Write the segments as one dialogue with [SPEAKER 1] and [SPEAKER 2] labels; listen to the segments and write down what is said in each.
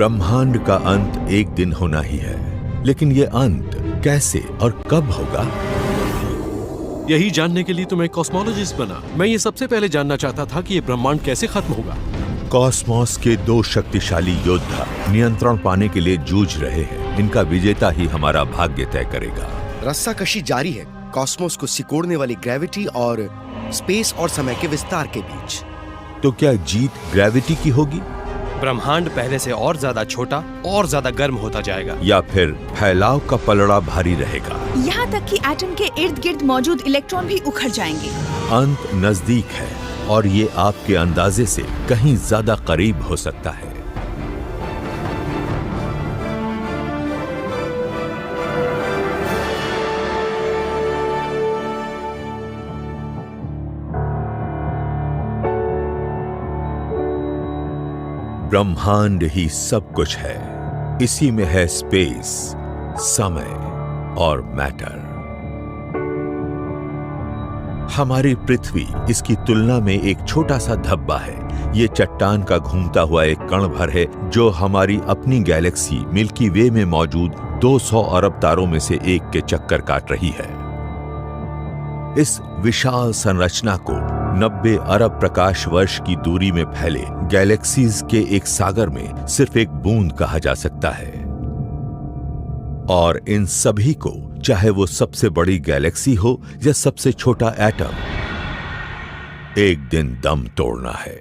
[SPEAKER 1] ब्रह्मांड का अंत एक दिन होना ही है, लेकिन ये अंत कैसे और कब होगा?
[SPEAKER 2] यही जानने के लिए तो मैं कॉस्मोलॉजिस्ट बना। मैं ये सबसे पहले जानना चाहता था कि ये ब्रह्मांड कैसे खत्म होगा।
[SPEAKER 1] कॉस्मोस के दो शक्तिशाली योद्धा नियंत्रण पाने के लिए जूझ रहे हैं। इनका विजेता ही हमारा भाग्य तय करेगा।
[SPEAKER 3] रस्साकशी जारी है कॉस्मोस को सिकोड़ने वाली ग्रेविटी और स्पेस और समय के विस्तार के बीच।
[SPEAKER 1] तो क्या जीत ग्रेविटी की होगी,
[SPEAKER 4] ब्रह्मांड पहले से और ज्यादा छोटा और ज्यादा गर्म होता जाएगा,
[SPEAKER 1] या फिर फैलाव का पलड़ा भारी रहेगा?
[SPEAKER 5] यहाँ तक कि एटम के इर्द गिर्द मौजूद इलेक्ट्रॉन भी उखड़ जाएंगे।
[SPEAKER 1] अंत नजदीक है और ये आपके अंदाजे से कहीं ज्यादा करीब हो सकता है। ब्रह्मांड ही सब कुछ है। इसी में है स्पेस, समय और मैटर। हमारी पृथ्वी इसकी तुलना में एक छोटा सा धब्बा है। ये चट्टान का घूमता हुआ एक कण भर है जो हमारी अपनी गैलेक्सी मिल्की वे में मौजूद 200 अरब तारों में से एक के चक्कर काट रही है। इस विशाल संरचना को 90 अरब प्रकाश वर्ष की दूरी में फैले गैलेक्सीज के एक सागर में सिर्फ एक बूंद कहा जा सकता है। और इन सभी को, चाहे वो सबसे बड़ी गैलेक्सी हो या सबसे छोटा एटम, एक दिन दम तोड़ना है।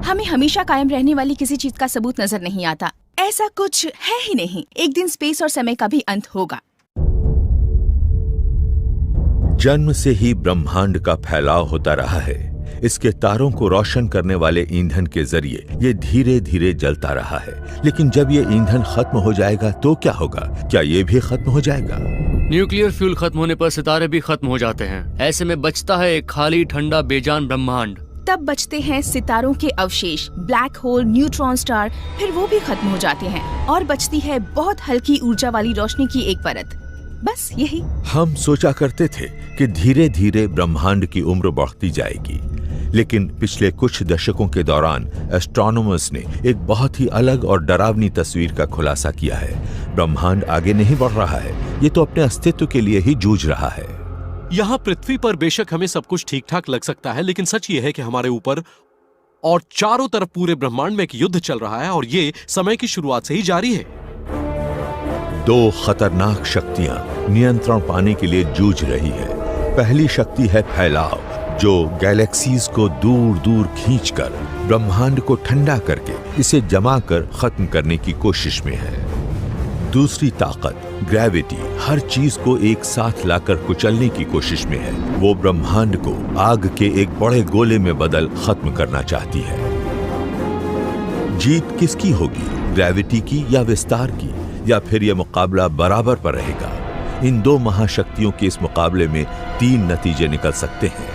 [SPEAKER 5] हमें हमेशा कायम रहने वाली किसी चीज का सबूत नजर नहीं आता। ऐसा कुछ है ही नहीं। एक दिन स्पेस और समय का भी अंत होगा।
[SPEAKER 1] जन्म से ही ब्रह्मांड का फैलाव होता रहा है। इसके तारों को रोशन करने वाले ईंधन के जरिए ये धीरे धीरे जलता रहा है। लेकिन जब ये ईंधन खत्म हो जाएगा तो क्या होगा? क्या ये भी खत्म हो जाएगा?
[SPEAKER 6] न्यूक्लियर फ्यूल खत्म होने पर सितारे भी खत्म हो जाते हैं। ऐसे में बचता है एक खाली, ठंडा, बेजान ब्रह्मांड।
[SPEAKER 5] तब बचते हैं सितारों के अवशेष, ब्लैक होल, न्यूट्रॉन स्टार। फिर वो भी खत्म हो जाते हैं और बचती है बहुत हल्की ऊर्जा वाली रोशनी की एक परत। बस यही।
[SPEAKER 1] हम सोचा करते थे कि धीरे धीरे ब्रह्मांड की उम्र बढ़ती जाएगी, लेकिन पिछले कुछ दशकों के दौरान एस्ट्रोनॉमर्स ने एक बहुत ही अलग और डरावनी तस्वीर का खुलासा किया है। ब्रह्मांड आगे नहीं बढ़ रहा है, ये तो अपने अस्तित्व के लिए ही जूझ रहा है।
[SPEAKER 2] यहाँ पृथ्वी पर बेशक हमें सब कुछ ठीक ठाक लग सकता है, लेकिन सच ये है कि हमारे ऊपर और चारों तरफ पूरे ब्रह्मांड में एक युद्ध चल रहा है और ये समय की शुरुआत से ही जारी है।
[SPEAKER 1] दो खतरनाक शक्तियां नियंत्रण पाने के लिए जूझ रही है। पहली शक्ति है फैलाव, जो गैलेक्सीज को दूर दूर खींचकर ब्रह्मांड को ठंडा करके इसे जमा कर खत्म करने की कोशिश में है। दूसरी ताकत ग्रेविटी हर चीज को एक साथ लाकर कुचलने की कोशिश में है। वो ब्रह्मांड को आग के एक बड़े गोले में बदल खत्म करना चाहती है। जीत किसकी होगी, ग्रेविटी की या विस्तार की? या फिर यह मुकाबला बराबर पर रहेगा? इन दो महाशक्तियों के इस मुकाबले में 3 नतीजे निकल सकते हैं।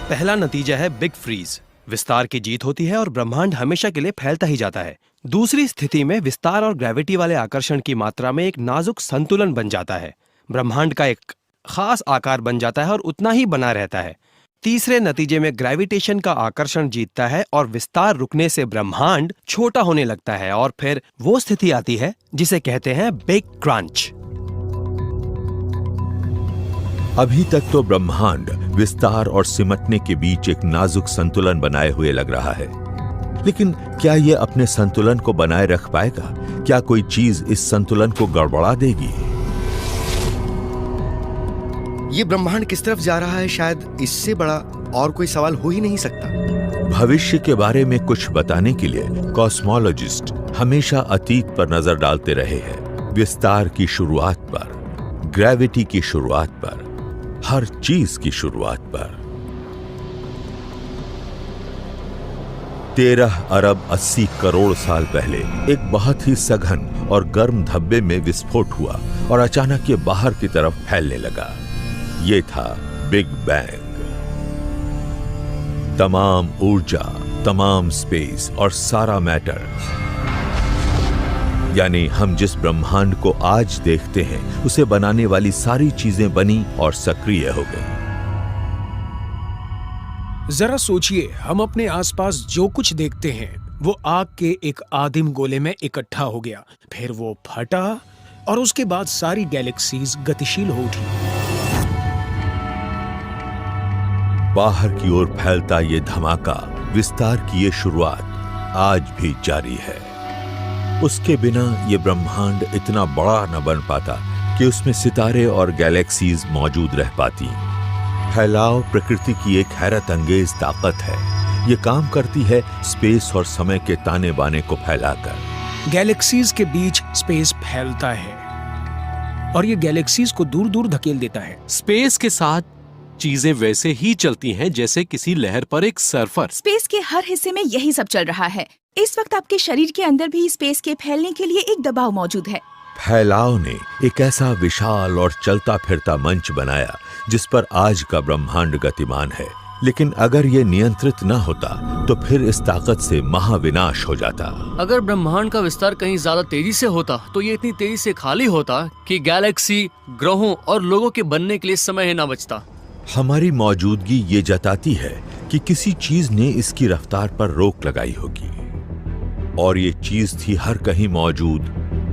[SPEAKER 4] पहला नतीजा है बिग फ्रीज। विस्तार की जीत होती है और ब्रह्मांड हमेशा के लिए फैलता ही जाता है। दूसरी स्थिति में विस्तार और ग्रेविटी वाले आकर्षण की मात्रा में एक नाजुक संतुलन बन जाता है। ब्रह्मांड का एक खास आकार बन जाता है और उतना ही बना रहता है। तीसरे नतीजे में ग्रेविटेशन का आकर्षण जीतता है और विस्तार रुकने से ब्रह्मांड छोटा होने लगता है और फिर वो स्थिति आती है जिसे कहते हैं बिग क्रंच।
[SPEAKER 1] अभी तक तो ब्रह्मांड विस्तार और सिमटने के बीच एक नाजुक संतुलन बनाए हुए लग रहा है, लेकिन क्या यह अपने संतुलन को बनाए रख पाएगा? क्या कोई चीज इस संतुलन को गड़बड़ा देगी?
[SPEAKER 3] ये ब्रह्मांड किस तरफ जा रहा है, शायद इससे बड़ा और कोई सवाल हो ही नहीं सकता।
[SPEAKER 1] भविष्य के बारे में कुछ बताने के लिए कॉस्मोलॉजिस्ट हमेशा अतीत पर नजर डालते रहे हैं। विस्तार की शुरुआत पर, ग्रेविटी की शुरुआत पर, हर चीज की शुरुआत पर। 13 अरब 80 करोड़ साल पहले एक बहुत ही सघन और गर्म धब्बे में विस्फोट हुआ और अचानक ये बाहर की तरफ फैलने लगा। ये था बिग बैंग। तमाम ऊर्जा, तमाम स्पेस और सारा मैटर, यानी हम जिस ब्रह्मांड को आज देखते हैं, उसे बनाने वाली सारी चीजें बनी और सक्रिय हो गई।
[SPEAKER 7] जरा सोचिए, हम अपने आसपास जो कुछ देखते हैं वो आग के एक आदिम गोले में इकट्ठा हो गया, फिर वो फटा और उसके बाद सारी गैलेक्सीज गतिशील हो उठी।
[SPEAKER 1] बाहर की ओर फैलता ये धमाका, विस्तार की ये शुरुआत आज भी जारी है। उसके बिना ये ब्रह्मांड इतना बड़ा न बन पाता कि उसमें सितारे और गैलेक्सीज मौजूद रह पाती। फैलाव प्रकृति की एक हैरत अंगेज ताकत है। ये काम करती है स्पेस और समय के ताने बाने को फैलाकर।
[SPEAKER 7] गैलेक्सीज के बीच स्पेस फैलता है और ये गैलेक्सीज को दूर दूर धकेल देता है।
[SPEAKER 2] स्पेस के साथ चीजें वैसे ही चलती हैं जैसे किसी लहर पर एक सर्फर।
[SPEAKER 5] स्पेस के हर हिस्से में यही सब चल रहा है। इस वक्त आपके शरीर के अंदर भी स्पेस के फैलने के लिए एक दबाव मौजूद है।
[SPEAKER 1] फैलाव ने एक ऐसा विशाल और चलता फिरता मंच बनाया जिस पर आज का ब्रह्मांड गतिमान है। लेकिन अगर ये नियंत्रित न होता तो फिर इस ताकत से महाविनाश हो जाता।
[SPEAKER 6] अगर ब्रह्मांड का विस्तार कहीं ज्यादा तेजी से होता तो ये इतनी तेजी से खाली होता कि गैलेक्सी, ग्रहों और लोगों के बनने के लिए समय ही न बचता।
[SPEAKER 1] हमारी मौजूदगी ये जताती है कि किसी चीज ने इसकी रफ्तार पर रोक लगाई होगी, और ये चीज थी हर कहीं मौजूद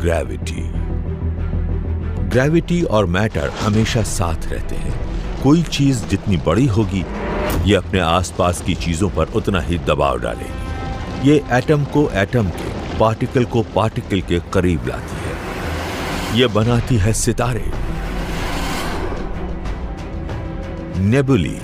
[SPEAKER 1] ग्रेविटी। ग्रेविटी और मैटर हमेशा साथ रहते हैं। कोई चीज जितनी बड़ी होगी ये अपने आसपास की चीजों पर उतना ही दबाव डालेगी। ये एटम को एटम के, पार्टिकल को पार्टिकल के करीब लाती है। ये बनाती है सितारे, नेबुली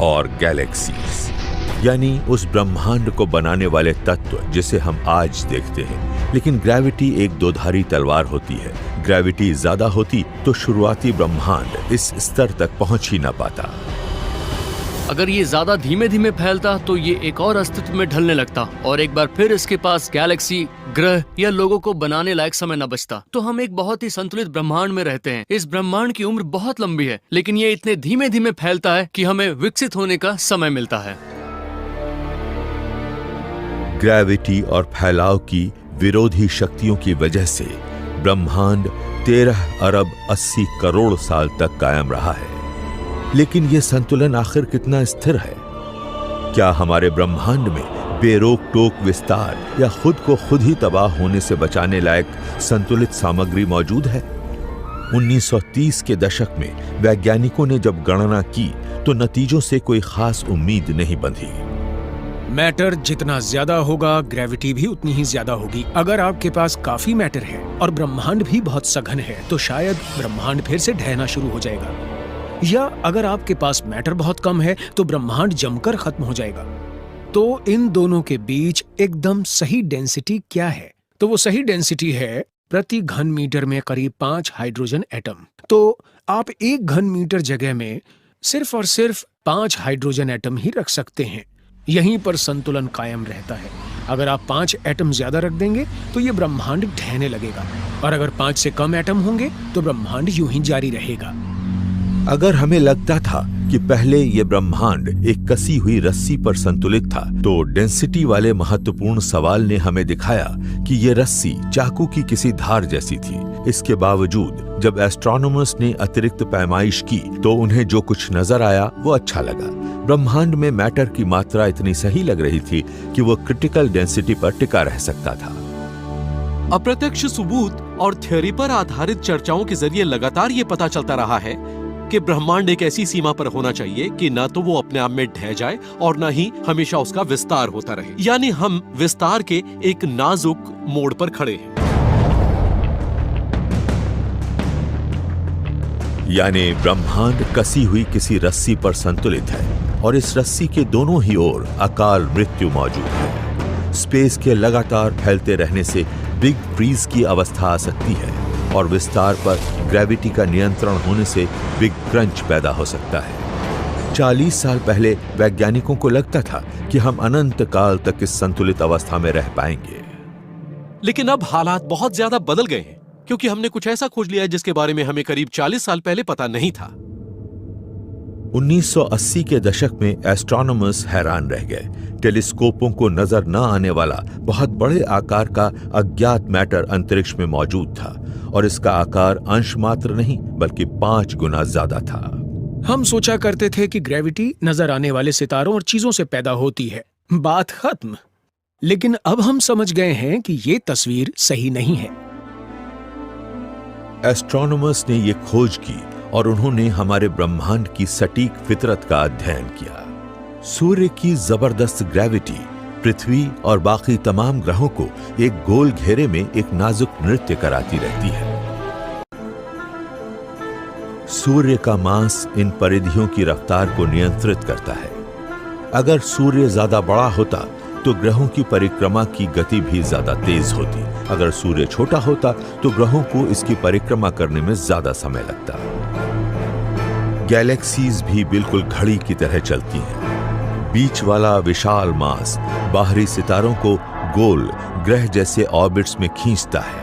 [SPEAKER 1] और गैलेक्सीज, यानी उस ब्रह्मांड को बनाने वाले तत्व जिसे हम आज देखते हैं। लेकिन ग्रेविटी एक दोधारी तलवार होती है। ग्रेविटी ज्यादा होती तो शुरुआती ब्रह्मांड इस स्तर तक पहुंच ही ना पाता।
[SPEAKER 6] अगर ये ज्यादा धीमे धीमे फैलता तो ये एक और अस्तित्व में ढलने लगता और एक बार फिर इसके पास गैलेक्सी, ग्रह या लोगों को बनाने लायक समय न बचता। तो हम एक बहुत ही संतुलित ब्रह्मांड में रहते हैं। इस ब्रह्मांड की उम्र बहुत लंबी है, लेकिन ये इतने धीमे धीमे फैलता है कि हमें विकसित होने का समय मिलता है।
[SPEAKER 1] ग्रेविटी और फैलाव की विरोधी शक्तियों की वजह से ब्रह्मांड 13 अरब 80 करोड़ साल तक कायम रहा है। लेकिन यह संतुलन आखिर कितना स्थिर है? क्या हमारे ब्रह्मांड में बेरोक टोक विस्तार या खुद को खुद ही तबाह होने से बचाने लायक संतुलित सामग्री मौजूद है? 1930 के दशक में वैज्ञानिकों ने जब गणना की तो नतीजों से कोई खास उम्मीद नहीं बंधी।
[SPEAKER 7] मैटर जितना ज्यादा होगा, ग्रेविटी भी उतनी ही ज्यादा होगी। अगर आपके पास काफी मैटर है और ब्रह्मांड भी बहुत सघन है तो शायद ब्रह्मांड फिर से ढहना शुरू हो जाएगा, या अगर आपके पास मैटर बहुत कम है तो ब्रह्मांड जमकर खत्म हो जाएगा। तो इन दोनों के बीच एकदम सही डेंसिटी क्या है? तो वो सही डेंसिटी है प्रति घन मीटर में करीब 5 हाइड्रोजन एटम। तो आप 1 घन मीटर जगह में सिर्फ और सिर्फ 5 हाइड्रोजन एटम ही रख सकते हैं। यहीं पर संतुलन कायम रहता है। अगर आप 5 एटम ज्यादा रख देंगे तो ये ब्रह्मांड ढहने लगेगा, और अगर 5 से कम एटम होंगे तो ब्रह्मांड यूं ही जारी रहेगा।
[SPEAKER 1] अगर हमें लगता था कि पहले ये ब्रह्मांड एक कसी हुई रस्सी पर संतुलित था, तो डेंसिटी वाले महत्वपूर्ण सवाल ने हमें दिखाया कि ये रस्सी चाकू की किसी धार jैसी थी। इसके बावजूद जब एस्ट्रोनॉमर्स ने अतिरिक्त पैमाइश की तो उन्हें जो कुछ नजर आया वो अच्छा लगा। ब्रह्मांड में मैटर की मात्रा इतनी सही लग रही थी कि वो क्रिटिकल डेंसिटी पर टिका रह सकता था।
[SPEAKER 2] अप्रत्यक्ष सबूत और थ्योरी पर आधारित चर्चाओं के जरिए लगातार ये पता चलता रहा है कि ब्रह्मांड एक ऐसी सीमा पर होना चाहिए कि न तो वो अपने आप में ढह जाए और न ही हमेशा उसका विस्तार होता रहे। यानी हम विस्तार के एक नाजुक मोड़ पर खड़े हैं।
[SPEAKER 1] यानी ब्रह्मांड कसी हुई किसी रस्सी पर संतुलित है और इस रस्सी के दोनों ही ओर अकाल मृत्यु मौजूद है। स्पेस के लगातार फैलते रहने से बिग फ्रीज की अवस्था आ सकती है और विस्तार पर ग्रेविटी का नियंत्रण होने से बिग क्रंच पैदा हो सकता है। 40 साल पहले वैज्ञानिकों को लगता था कि हम अनंत काल तक इस संतुलित अवस्था में रह पाएंगे।
[SPEAKER 2] लेकिन अब हालात बहुत ज्यादा बदल गए हैं, क्योंकि हमने कुछ ऐसा खोज लिया है जिसके बारे में हमें करीब 40 साल पहले पता नहीं था।
[SPEAKER 1] 1980 के दशक में एस्ट्रोनॉमर्स हैरान रह गए। टेलीस्कोपों को नजर न आने वाला बहुत बड़े आकार का अज्ञात मैटर अंतरिक्ष में मौजूद था और इसका आकार अंश मात्र नहीं बल्कि 5 गुना ज्यादा था।
[SPEAKER 7] हम सोचा करते थे कि ग्रेविटी नजर आने वाले सितारों और चीजों से पैदा होती है, बात खत्म। लेकिन अब हम समझ गए हैं कि ये तस्वीर सही नहीं है।
[SPEAKER 1] एस्ट्रोनॉमर्स ने ये खोज की और उन्होंने हमारे ब्रह्मांड की सटीक फितरत का अध्ययन किया। सूर्य की जबरदस्त ग्रेविटी पृथ्वी और बाकी तमाम ग्रहों को एक गोल घेरे में एक नाजुक नृत्य कराती रहती है। सूर्य का मास इन परिधियों की रफ्तार को नियंत्रित करता है। अगर सूर्य ज्यादा बड़ा होता तो ग्रहों की परिक्रमा की गति भी ज्यादा तेज होती। अगर सूर्य छोटा होता तो ग्रहों को इसकी परिक्रमा करने में ज्यादा समय लगता। गैलेक्सीज भी बिल्कुल घड़ी की तरह चलती हैं। बीच वाला विशाल मास बाहरी सितारों को गोल ग्रह जैसे ऑर्बिट्स में खींचता है।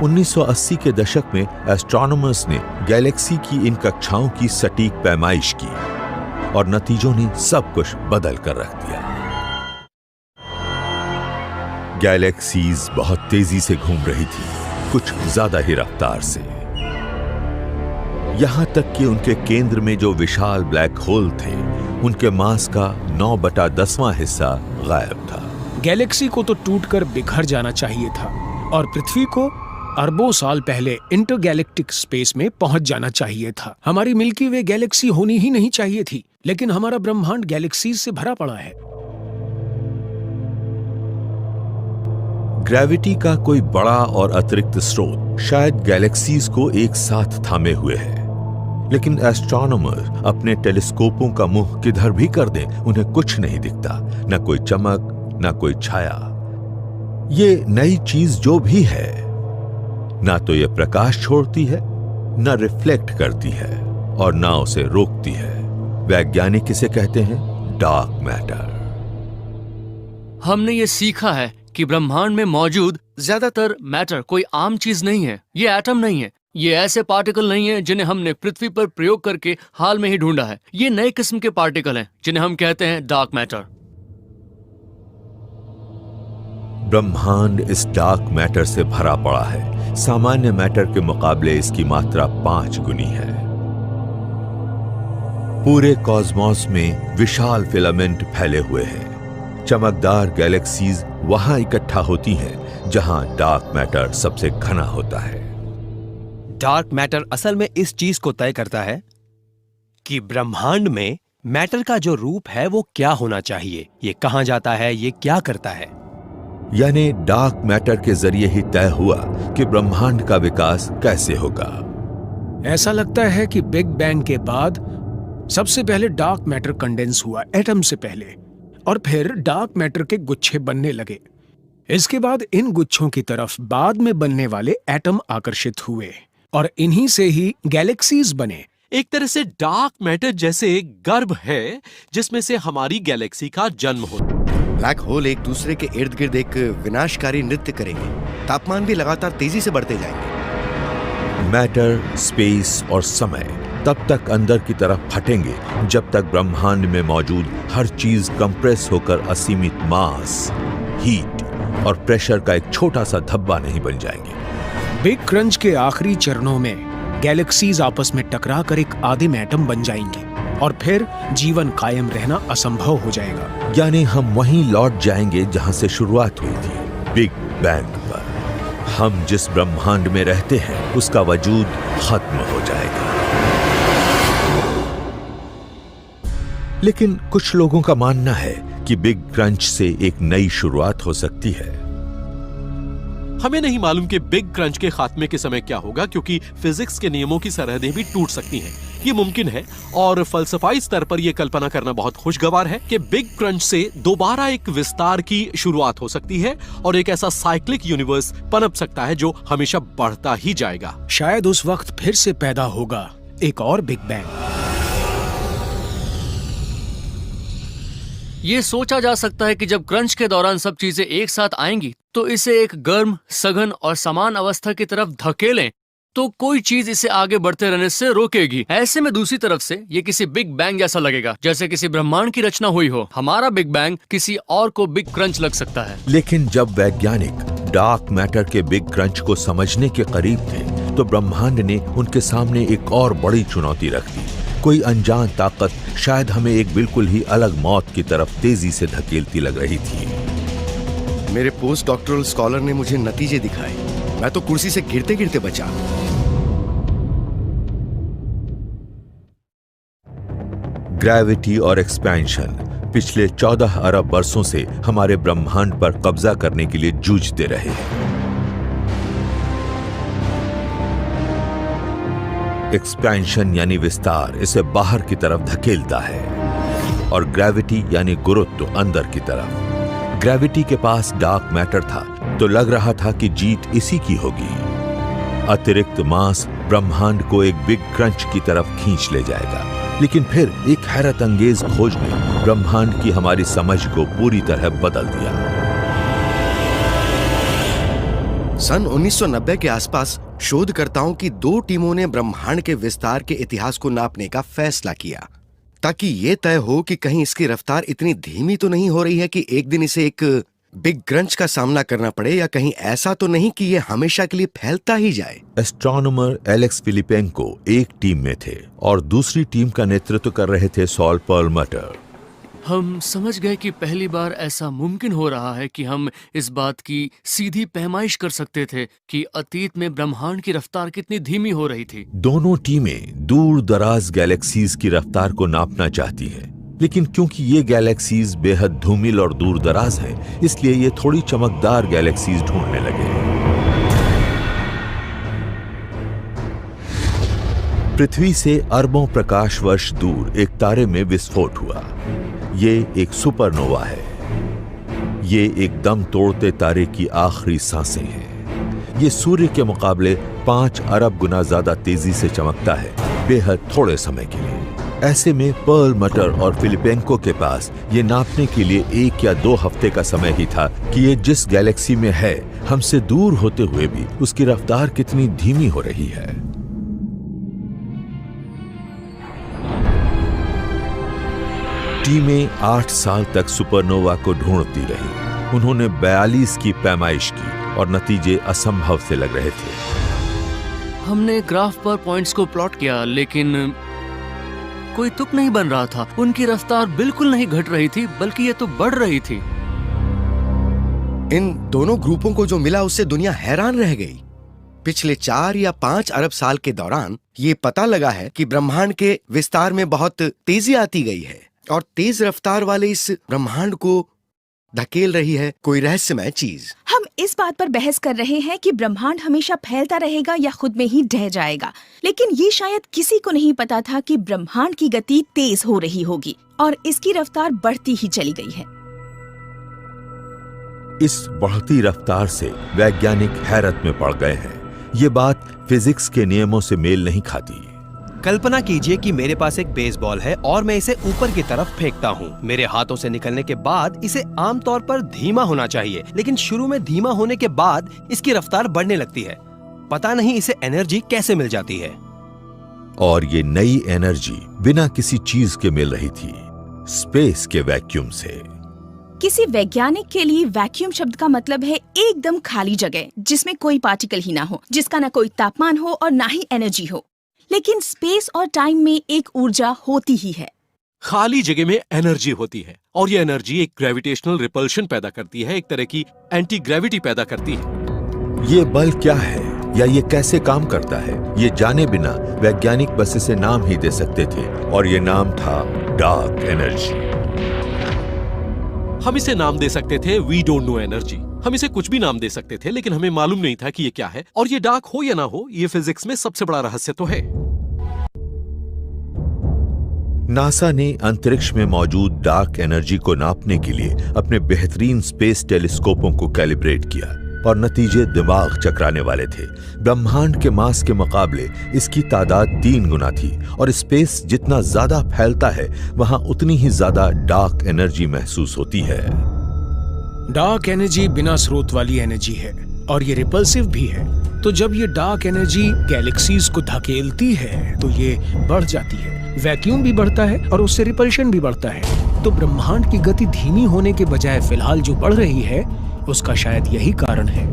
[SPEAKER 1] 1980 के दशक में एस्ट्रोनॉमर्स ने गैलेक्सी की इन कक्षाओं की सटीक पैमाइश की और नतीजों ने सब कुछ बदल कर रख दिया। गैलेक्सीज बहुत तेजी से घूम रही थी, कुछ ज्यादा ही रफ्तार से। यहां तक कि उनके केंद्र में जो विशाल ब्लैक होल थे, उनके मास का 9/10वां हिस्सा गायब था।
[SPEAKER 7] गैलेक्सी को तो टूटकर बिखर जाना चाहिए था और पृथ्वी को अरबों साल पहले इंटरगैलेक्टिक स्पेस में पहुंच जाना चाहिए था। हमारी मिल्की वे गैलेक्सी होनी ही नहीं चाहिए थी, लेकिन हमारा ब्रह्मांड गैलेक्सीज से भरा पड़ा है।
[SPEAKER 1] ग्रेविटी का कोई बड़ा और अतिरिक्त स्रोत शायद गैलेक्सीज को एक साथ थामे हुए है, लेकिन एस्ट्रोनॉमर अपने टेलीस्कोपों का मुंह किधर भी कर दें, उन्हें कुछ नहीं दिखता। न कोई चमक, न कोई छाया। ये नई चीज जो भी है, ना तो ये प्रकाश छोड़ती है, ना रिफ्लेक्ट करती है और ना उसे रोकती है। वैज्ञानिक इसे कहते हैं डार्क मैटर।
[SPEAKER 6] हमने ये सीखा है कि ब्रह्मांड में मौजूद ज्यादातर मैटर कोई आम चीज नहीं है। ये एटम नहीं है, ये ऐसे पार्टिकल नहीं है जिन्हें हमने पृथ्वी पर प्रयोग करके हाल में ही ढूंढा है। ये नए किस्म के पार्टिकल हैं जिन्हें हम कहते हैं डार्क मैटर।
[SPEAKER 1] ब्रह्मांड इस डार्क मैटर से भरा पड़ा है। सामान्य मैटर के मुकाबले इसकी मात्रा 5 गुनी है। पूरे कॉस्मोस में विशाल फिलामेंट फैले हुए हैं। चमकदार गैलेक्सीज वहां इकट्ठा होती हैं जहां डार्क मैटर सबसे घना होता है।
[SPEAKER 4] डार्क मैटर असल में इस चीज को तय करता है कि ब्रह्मांड में मैटर का जो रूप है वो क्या होना चाहिए, ये कहां जाता है, ये क्या करता है।
[SPEAKER 1] यानी डार्क मैटर के जरिए ही तय हुआ कि ब्रह्मांड का विकास कैसे होगा।
[SPEAKER 7] ऐसा लगता है कि बिग बैंग के बाद सबसे पहले डार्क मैटर कंडेंस हुआ एटम से पहले, और फिर डार्क मैटर के गुच्छे बनने लगे। इसके बाद इन गुच्छों की तरफ बाद में बनने वाले एटम आकर्षित हुए और इन्हीं से ही गैलेक्सीज बने।
[SPEAKER 2] एक तरह से डार्क मैटर जैसे गर्भ है जिसमें से हमारी गैलेक्सी का जन्म होता है।
[SPEAKER 3] ब्लैक होल एक दूसरे के इर्द गिर्द एक विनाशकारी नृत्य करेंगे। तापमान भी लगातार तेजी से बढ़ते जाएंगे।
[SPEAKER 1] मैटर, स्पेस और समय तब तक अंदर की तरफ फटेंगे जब तक ब्रह्मांड में मौजूद हर चीज कंप्रेस होकर असीमित मास, हीट और प्रेशर का एक छोटा सा धब्बा नहीं बन जाएंगे।
[SPEAKER 7] बिग क्रंच के आखिरी चरणों में गैलेक्सीज आपस में टकराकर एक आदिम एटम बन जाएंगे और फिर जीवन कायम रहना असंभव हो जाएगा।
[SPEAKER 1] यानी हम वहीं लौट जाएंगे जहां से शुरुआत हुई थी, बिग बैंग पर। हम जिस ब्रह्मांड में रहते हैं उसका वजूद खत्म हो जाएगा। लेकिन कुछ लोगों का मानना है कि बिग क्रंच से एक नई शुरुआत हो सकती है।
[SPEAKER 2] हमें नहीं मालूम कि बिग क्रंच के खात्मे के समय क्या होगा, क्योंकि फिजिक्स के नियमों की सरहदें भी टूट सकती हैं। ये मुमकिन है और फलसफाई स्तर पर यह कल्पना करना बहुत खुशगवार है कि बिग क्रंच से दोबारा एक विस्तार की शुरुआत हो सकती है और एक ऐसा साइक्लिक यूनिवर्स पनप सकता है जो हमेशा बढ़ता ही जाएगा।
[SPEAKER 7] शायद उस वक्त फिर से पैदा होगा एक और बिग बैंग।
[SPEAKER 6] ये सोचा जा सकता है कि जब क्रंच के दौरान सब चीजें एक साथ आएंगी तो इसे एक गर्म, सघन और समान अवस्था की तरफ धकेलें तो कोई चीज इसे आगे बढ़ते रहने से रोकेगी। ऐसे में दूसरी तरफ से ये किसी बिग बैंग जैसा लगेगा, जैसे किसी ब्रह्मांड की रचना हुई हो। हमारा बिग बैंग किसी और को बिग क्रंच लग सकता है।
[SPEAKER 1] लेकिन जब वैज्ञानिक डार्क मैटर के बिग क्रंच को समझने के करीब थे तो ब्रह्मांड ने उनके सामने एक और बड़ी चुनौती रख दी। कोई अनजान ताकत शायद हमें एक बिल्कुल ही अलग मौत की तरफ तेजी से धकेलती लग रही थी।
[SPEAKER 3] मेरे पोस्ट डॉक्टरल स्कॉलर ने मुझे नतीजे दिखाए। मैं तो कुर्सी से गिरते गिरते बचा।
[SPEAKER 1] ग्रेविटी और एक्सपेंशन पिछले 14 अरब वर्षों से हमारे ब्रह्मांड पर कब्जा करने के लिए जूझते रहे हैं। एक्सपेंशन यानी विस्तार इसे बाहर की तरफ धकेलता है और ग्रेविटी यानी गुरुत्व अंदर की तरफ। ग्रेविटी के पास डार्क मैटर था तो लग रहा था कि जीत इसी की होगी। अतिरिक्त मास ब्रह्मांड को एक बिग क्रंच की तरफ खींच ले जाएगा। लेकिन फिर एक हैरत अंगेज खोज ने ब्रह्मांड की हमारी समझ को पूरी तरह बदल दिया।
[SPEAKER 3] सन 1990 के आसपास शोधकर्ताओं की 2 टीमों ने ब्रह्मांड के विस्तार के इतिहास को नापने का फैसला किया, ताकि यह तय हो कि कहीं इसकी रफ्तार इतनी धीमी तो नहीं हो रही है कि एक दिन इसे एक बिग क्रंच का सामना करना पड़े, या कहीं ऐसा तो नहीं कि यह हमेशा के लिए फैलता ही जाए।
[SPEAKER 1] एस्ट्रोनॉमर एलेक्स फिलिपेंको एक टीम में थे और दूसरी टीम का नेतृत्व कर रहे थे सॉल पर्लमटर।
[SPEAKER 6] हम समझ गए कि पहली बार ऐसा मुमकिन हो रहा है कि हम इस बात की सीधी पैमाइश कर सकते थे कि अतीत में ब्रह्मांड की रफ्तार कितनी धीमी हो रही थी।
[SPEAKER 1] दोनों टीमें दूर दराज गैलेक्सीज की रफ्तार को नापना चाहती हैं, लेकिन क्योंकि ये गैलेक्सीज बेहद धूमिल और दूर दराज हैं, इसलिए ये थोड़ी चमकदार गैलेक्सीज ढूंढने लगे। पृथ्वी से अरबों प्रकाश वर्ष दूर एक तारे में विस्फोट हुआ। ये एक सुपरनोवा है। ये एक दम तोड़ते तारे की आखिरी सांसें हैं। ये सूर्य के मुकाबले 5 अरब गुना ज्यादा तेजी से चमकता है, बेहद थोड़े समय के लिए। ऐसे में पर्लमटर और फिलिपेंको के पास ये नापने के लिए 1 या 2 हफ्ते का समय ही था कि ये जिस गैलेक्सी में है, हमसे दूर होते हुए भी उसकी रफ्तार कितनी धीमी हो रही है। टीमें 8 साल तक सुपरनोवा को ढूंढती रही। उन्होंने 42 की पैमाइश की और नतीजे असंभव से लग रहे थे।
[SPEAKER 6] हमने ग्राफ पर पॉइंट्स को प्लॉट किया, लेकिन कोई तुक नहीं बन रहा था। उनकी रफ्तार बिल्कुल नहीं घट रही थी, बल्कि ये तो बढ़ रही थी।
[SPEAKER 3] इन दोनों ग्रुपों को जो मिला उससे दुनिया हैरान रह गई। पिछले 4 या 5 अरब साल के दौरान ये पता लगा है कि ब्रह्मांड के विस्तार में बहुत तेजी आती गई है और तेज रफ्तार वाले इस ब्रह्मांड को धकेल रही है कोई रहस्यमय चीज।
[SPEAKER 5] हम इस बात पर बहस कर रहे हैं कि ब्रह्मांड हमेशा फैलता रहेगा या खुद में ही ढह जाएगा, लेकिन ये शायद किसी को नहीं पता था कि ब्रह्मांड की गति तेज हो रही होगी और इसकी रफ्तार बढ़ती ही चली गई है।
[SPEAKER 1] इस बढ़ती रफ्तार से वैज्ञानिक हैरत में पड़ गए हैं। ये बात फिजिक्स के नियमों से मेल नहीं खाती।
[SPEAKER 4] कल्पना कीजिए कि मेरे पास एक बेसबॉल है और मैं इसे ऊपर की तरफ फेंकता हूँ। मेरे हाथों से निकलने के बाद इसे आमतौर पर धीमा होना चाहिए, लेकिन शुरू में धीमा होने के बाद इसकी रफ्तार बढ़ने लगती है। पता नहीं इसे एनर्जी कैसे मिल जाती है।
[SPEAKER 1] और ये नई एनर्जी बिना किसी चीज के मिल रही थी, स्पेस के वैक्यूम से।
[SPEAKER 5] किसी वैज्ञानिक के लिए वैक्यूम शब्द का मतलब है एकदम खाली जगह जिसमें कोई पार्टिकल ही ना हो, जिसका ना कोई तापमान हो और ना ही एनर्जी हो। लेकिन स्पेस और टाइम में एक ऊर्जा होती ही है।
[SPEAKER 2] खाली जगह में एनर्जी होती है और ये एनर्जी एक ग्रेविटेशनल रिपल्शन पैदा करती है, एक तरह की एंटी ग्रेविटी पैदा करती है।
[SPEAKER 1] ये बल क्या है या ये कैसे काम करता है, ये जाने बिना वैज्ञानिक बस इसे नाम ही दे सकते थे, और ये नाम था डार्क एनर्जी।
[SPEAKER 2] हम इसे नाम दे सकते थे वी डोंट नो एनर्जी। हम इसे कुछ भी नाम दे सकते थे, लेकिन हमें मालूम नहीं था कि ये क्या है। और ये डार्क हो या ना हो, ये फिजिक्स में सबसे बड़ा रहस्य तो है।
[SPEAKER 1] नासा ने अंतरिक्ष में मौजूद डार्क एनर्जी को नापने के लिए अपने बेहतरीन स्पेस टेलीस्कोपों को कैलिब्रेट किया और नतीजे दिमाग चकराने वाले थे। ब्रह्मांड के मास के मुकाबले इसकी तादाद 3 गुना थी और स्पेस जितना ज्यादा फैलता है वहां उतनी ही ज्यादा डार्क एनर्जी महसूस होती है।
[SPEAKER 7] डार्क एनर्जी बिना स्रोत वाली एनर्जी है और ये रिपल्सिव भी है। तो जब ये डार्क एनर्जी गैलेक्सीज को धकेलती है तो ये बढ़ जाती है। वैक्यूम भी बढ़ता है और उससे रिपल्शन भी बढ़ता है। तो ब्रह्मांड की गति धीमी होने के बजाय फिलहाल जो बढ़ रही है उसका शायद यही कारण है।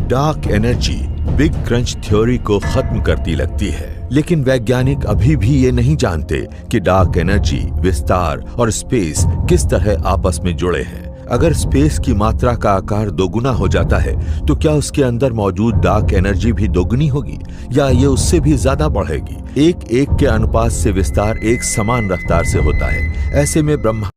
[SPEAKER 1] Dark energy big crunch theory को खत्म करती लगती है। लेकिन वैज्ञानिक अभी भी ये नहीं जानते कि डार्क एनर्जी, विस्तार और स्पेस किस तरह आपस में जुड़े हैं। अगर स्पेस की मात्रा का आकार दोगुना हो जाता है तो क्या उसके अंदर मौजूद डार्क एनर्जी भी दोगुनी होगी या ये उससे भी ज्यादा बढ़ेगी? 1:1 के अनुपात से विस्तार एक समान रफ्तार से होता है। ऐसे में ब्रह्मांड